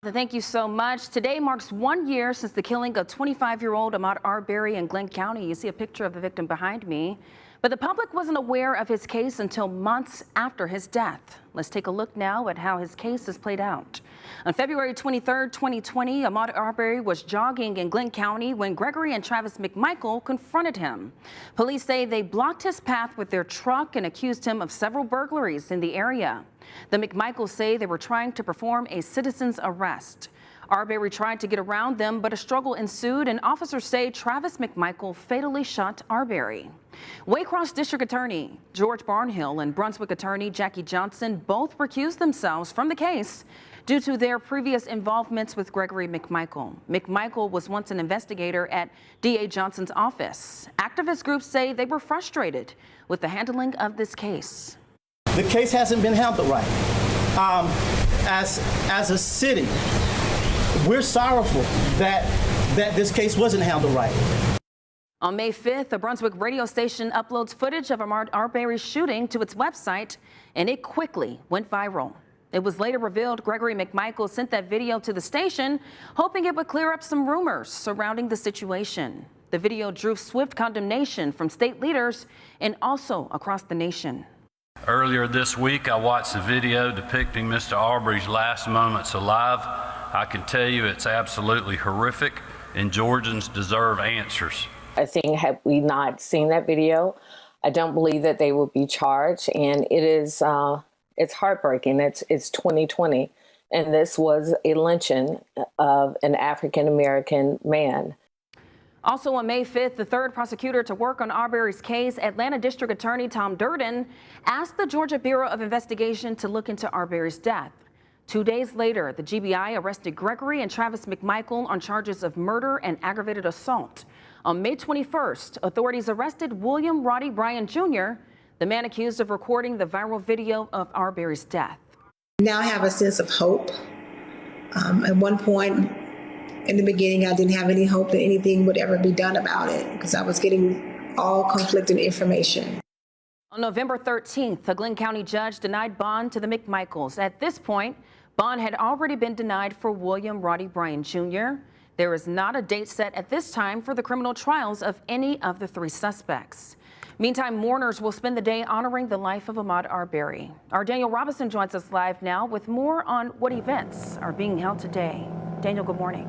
Thank you so much. Today marks 1 year since the killing of 25-year-old Ahmaud Arbery in Glenn County. You see a picture of the victim behind me. But the public wasn't aware of his case until months after his death. Let's take a look now at how his case has played out. On February 23, 2020, Ahmaud Arbery was jogging in Glenn County when Gregory and Travis McMichael confronted him. Police say they blocked his path with their truck and accused him of several burglaries in the area. The McMichaels say they were trying to perform a citizen's arrest. Arbery tried to get around them, but a struggle ensued, and officers say Travis McMichael fatally shot Arbery. Waycross District Attorney George Barnhill and Brunswick Attorney Jackie Johnson both recused themselves from the case due to their previous involvements with Gregory McMichael. McMichael was once an investigator at D.A. Johnson's office. Activist groups say they were frustrated with the handling of this case. The case hasn't been handled right. As a city, we're sorrowful that this case wasn't handled right. On May 5th, the Brunswick radio station uploads footage of Ahmaud Arbery's shooting to its website, and it quickly went viral. It was later revealed Gregory McMichael sent that video to the station, hoping it would clear up some rumors surrounding the situation. The video drew swift condemnation from state leaders and also across the nation. Earlier this week, I watched a video depicting Mr. Arbery's last moments alive. I can tell you it's absolutely horrific, and Georgians deserve answers. I think had we not seen that video, I don't believe that they would be charged, and it is it's heartbreaking. It's 2020, and this was a lynching of an African-American man. Also on May 5th, the third prosecutor to work on Arbery's case, Atlanta District Attorney Tom Durden, asked the Georgia Bureau of Investigation to look into Arbery's death. 2 days later, the GBI arrested Gregory and Travis McMichael on charges of murder and aggravated assault. On May 21st, authorities arrested William Roddy Bryan Jr., the man accused of recording the viral video of Arbery's death. Now I have a sense of hope. At one point in the beginning, I didn't have any hope that anything would ever be done about it because I was getting all conflicting information. On November 13th, a Glenn County judge denied bond to the McMichaels. At this point, bond had already been denied for William Roddy Bryan Jr. There is not a date set at this time for the criminal trials of any of the three suspects. Meantime, mourners will spend the day honoring the life of Ahmaud Arbery. Our Daniel Robinson joins us live now with more on what events are being held today. Daniel, good morning.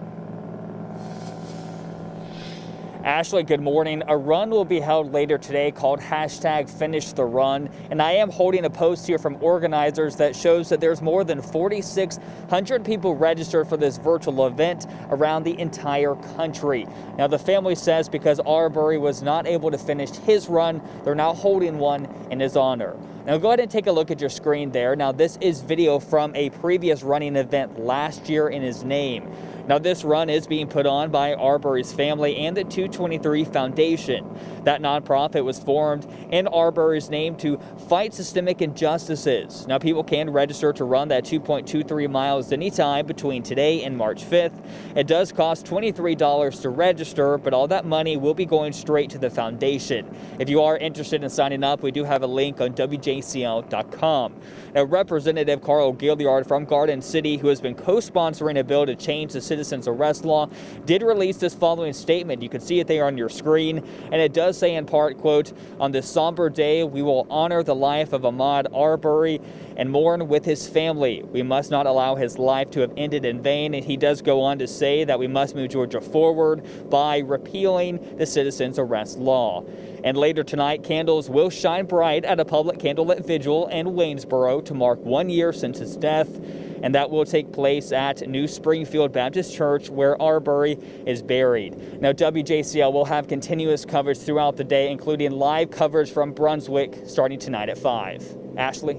Ashley, good morning. A run will be held later today called #FinishTheRun, and I am holding a post here from organizers that shows that there's more than 4,600 people registered for this virtual event around the entire country. Now, the family says because Arbery was not able to finish his run, they're now holding one in his honor. Now, go ahead and take a look at your screen there. Now, this is video from a previous running event last year in his name. Now, this run is being put on by Arbery's family and the 223 Foundation. That nonprofit was formed in Arbery's name to fight systemic injustices. Now, people can register to run that 2.23 miles anytime between today and March 5th. It does cost $23 to register, but all that money will be going straight to the foundation. If you are interested in signing up, we do have a link on WJCL.com. Now, Representative Carl Gilliard from Garden City, who has been co-sponsoring a bill to change the citizen's arrest law, did release this following statement. You can see it there on your screen, and it does say in part, quote, "On this somber day, we will honor the life of Ahmaud Arbery and mourn with his family. We must not allow his life to have ended in vain." And he does go on to say that we must move Georgia forward by repealing the citizen's arrest law. And later tonight, candles will shine bright at a public candlelit vigil in Waynesboro to mark 1 year since his death. And that will take place at New Springfield Baptist Church, where Arbery is buried. Now, WJCL will have continuous coverage throughout the day, including live coverage from Brunswick starting tonight at 5. Ashley?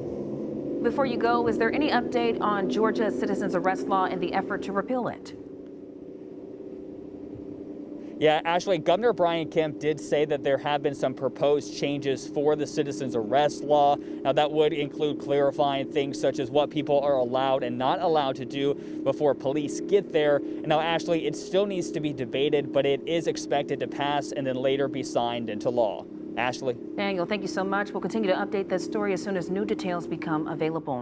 Before you go, is there any update on Georgia's citizen's arrest law and the effort to repeal it? Yeah, Ashley, Governor Brian Kemp did say that there have been some proposed changes for the citizen's arrest law. Now, that would include clarifying things such as what people are allowed and not allowed to do before police get there. And now, Ashley, it still needs to be debated, but it is expected to pass and then later be signed into law. Ashley? Daniel, thank you so much. We'll continue to update this story as soon as new details become available.